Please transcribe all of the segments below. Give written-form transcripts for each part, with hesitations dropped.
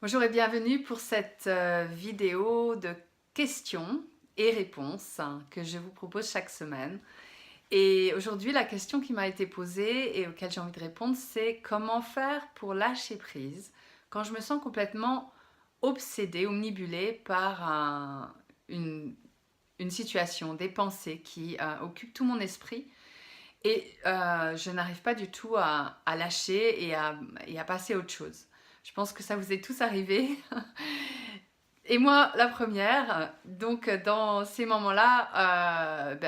Bonjour et bienvenue pour cette vidéo de questions et réponses que je vous propose chaque semaine. Et aujourd'hui, la question qui m'a été posée et auquel j'ai envie de répondre, c'est comment faire pour lâcher prise quand je me sens complètement obsédée, omnibulée par une situation, des pensées qui occupent tout mon esprit et je n'arrive pas du tout à lâcher et à passer à autre chose. Je pense que ça vous est tous arrivé. Et moi, la première. Donc, dans ces moments-là,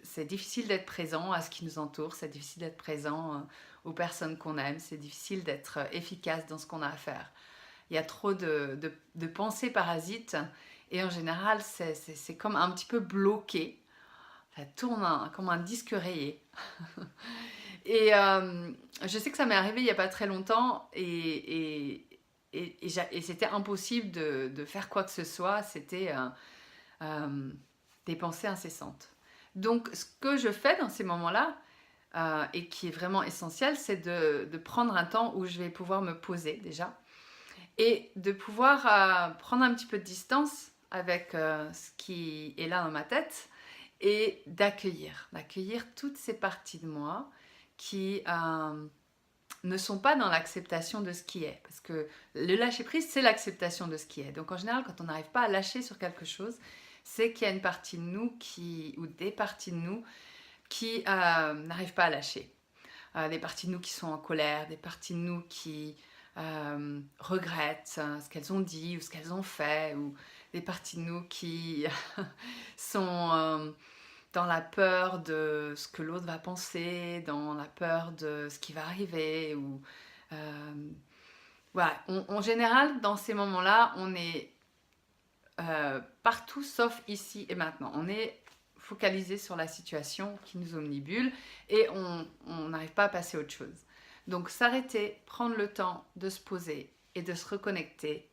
c'est difficile d'être présent à ce qui nous entoure, c'est difficile d'être présent aux personnes qu'on aime, c'est difficile d'être efficace dans ce qu'on a à faire. Il y a trop de pensées parasites et en général, c'est comme un petit peu bloqué. Ça tourne comme un disque rayé. Et je sais que ça m'est arrivé il n'y a pas très longtemps et c'était impossible de faire quoi que ce soit. C'était des pensées incessantes. Donc ce que je fais dans ces moments-là, et qui est vraiment essentiel, c'est de prendre un temps où je vais pouvoir me poser déjà et de pouvoir prendre un petit peu de distance avec ce qui est là dans ma tête et d'accueillir toutes ces parties de moi qui ne sont pas dans l'acceptation de ce qui est. Parce que le lâcher-prise, c'est l'acceptation de ce qui est. Donc en général, quand on n'arrive pas à lâcher sur quelque chose, c'est qu'il y a une partie de nous ou des parties de nous qui n'arrivent pas à lâcher. Des parties de nous qui sont en colère, des parties de nous qui regrettent ce qu'elles ont dit ou ce qu'elles ont fait, ou des parties de nous qui sont dans la peur de ce que l'autre va penser, dans la peur de ce qui va arriver. Voilà. En général, dans ces moments-là, on est partout sauf ici et maintenant. On est focalisé sur la situation qui nous omnibule et on n'arrive pas à passer à autre chose. Donc s'arrêter, prendre le temps de se poser et de se reconnecter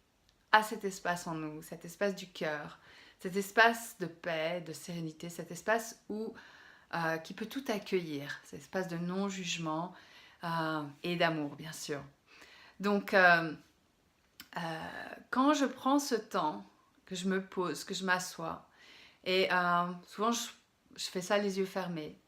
à cet espace en nous, cet espace du cœur, cet espace de paix, de sérénité, cet espace qui peut tout accueillir, cet espace de non-jugement et d'amour, bien sûr. Donc, quand je prends ce temps, que je me pose, que je m'assois, et souvent je fais ça les yeux fermés,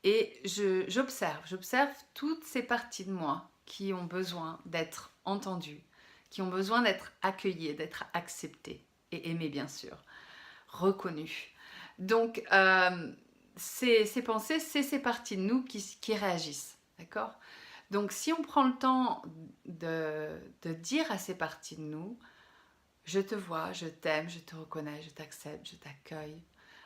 et j'observe toutes ces parties de moi qui ont besoin d'être entendues, qui ont besoin d'être accueillies, d'être acceptées et aimées, bien sûr, reconnues. Donc, ces pensées, c'est ces parties de nous qui réagissent, d'accord? Donc, si on prend le temps de dire à ces parties de nous, je te vois, je t'aime, je te reconnais, je t'accepte, je t'accueille.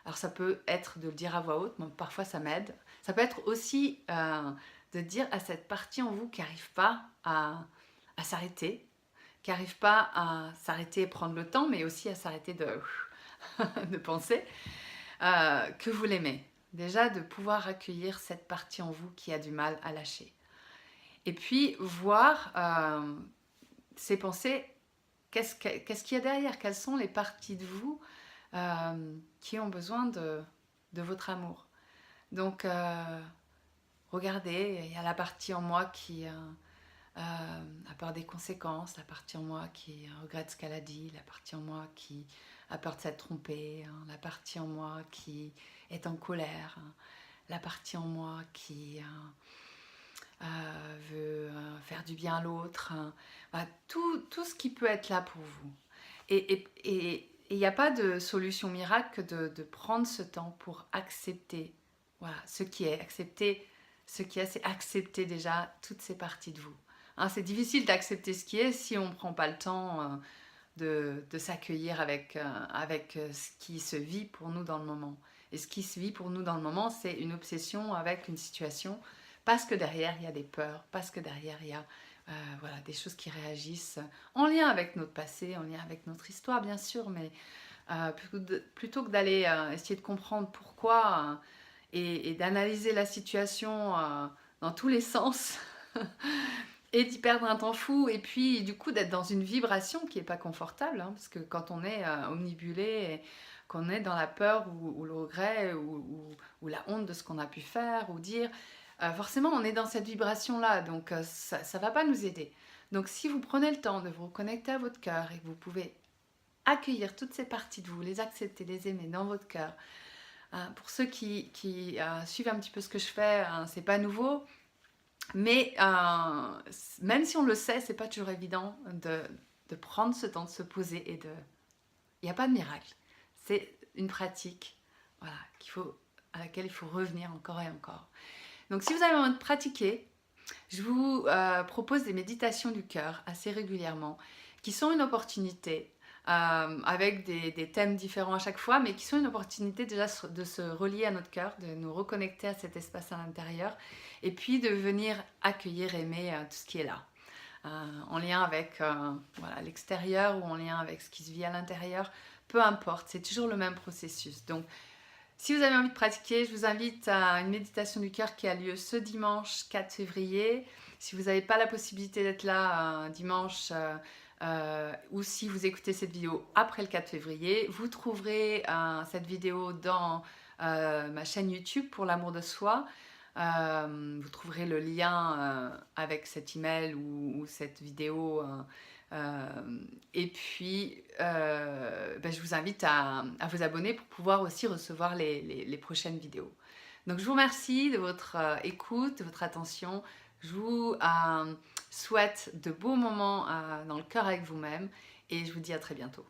Alors ça peut être de le dire à voix haute, mais parfois ça m'aide. Ça peut être aussi de dire à cette partie en vous qui n'arrive pas à s'arrêter, qui n'arrive pas à s'arrêter et prendre le temps, mais aussi à s'arrêter de penser, que vous l'aimez. Déjà de pouvoir accueillir cette partie en vous qui a du mal à lâcher. Et puis voir ces pensées, qu'est-ce qu'il y a derrière? Quelles sont les parties de vous qui ont besoin de votre amour? Donc, regardez, il y a la partie en moi qui a peur des conséquences, la partie en moi qui regrette ce qu'elle a dit, la partie en moi qui a peur de s'être trompée, hein, la partie en moi qui est en colère, hein, la partie en moi qui veut faire du bien à l'autre. Hein. Voilà, tout ce qui peut être là pour vous. Et il n'y a pas de solution miracle que de prendre ce temps pour accepter voilà, ce qui est. Accepter ce qui est, c'est accepter déjà toutes ces parties de vous. Hein, c'est difficile d'accepter ce qui est si on ne prend pas le temps de s'accueillir avec ce qui se vit pour nous dans le moment. Et ce qui se vit pour nous dans le moment, c'est une obsession avec une situation parce que derrière, il y a des peurs, parce que derrière, il y a voilà, des choses qui réagissent en lien avec notre passé, en lien avec notre histoire, bien sûr, mais plutôt que d'aller essayer de comprendre pourquoi et d'analyser la situation dans tous les sens et d'y perdre un temps fou et puis du coup d'être dans une vibration qui n'est pas confortable, hein, parce que quand on est omnibulé, et qu'on est dans la peur ou le regret ou la honte de ce qu'on a pu faire ou dire, forcément on est dans cette vibration-là, donc ça ne va pas nous aider. Donc si vous prenez le temps de vous reconnecter à votre cœur et que vous pouvez accueillir toutes ces parties de vous, les accepter, les aimer dans votre cœur. Pour ceux qui suivent un petit peu ce que je fais, c'est pas nouveau, mais même si on le sait, c'est pas toujours évident de prendre ce temps de se poser et de... Il n'y a pas de miracle. C'est une pratique, voilà, à laquelle il faut revenir encore et encore. Donc si vous avez envie de pratiquer, je vous propose des méditations du cœur assez régulièrement, qui sont une opportunité, avec des thèmes différents à chaque fois, mais qui sont une opportunité déjà de se relier à notre cœur, de nous reconnecter à cet espace à l'intérieur, et puis de venir accueillir, aimer tout ce qui est là, en lien avec voilà, l'extérieur ou en lien avec ce qui se vit à l'intérieur, peu importe, c'est toujours le même processus. Donc, si vous avez envie de pratiquer, je vous invite à une méditation du cœur qui a lieu ce dimanche 4 février. Si vous n'avez pas la possibilité d'être là dimanche, ou si vous écoutez cette vidéo après le 4 février, vous trouverez cette vidéo dans ma chaîne YouTube pour l'amour de soi. Vous trouverez le lien avec cet email ou cette vidéo. Et puis, je vous invite à vous abonner pour pouvoir aussi recevoir les prochaines vidéos. Donc, je vous remercie de votre écoute, de votre attention. Je vous souhaite de beaux moments dans le cœur avec vous-même et je vous dis à très bientôt.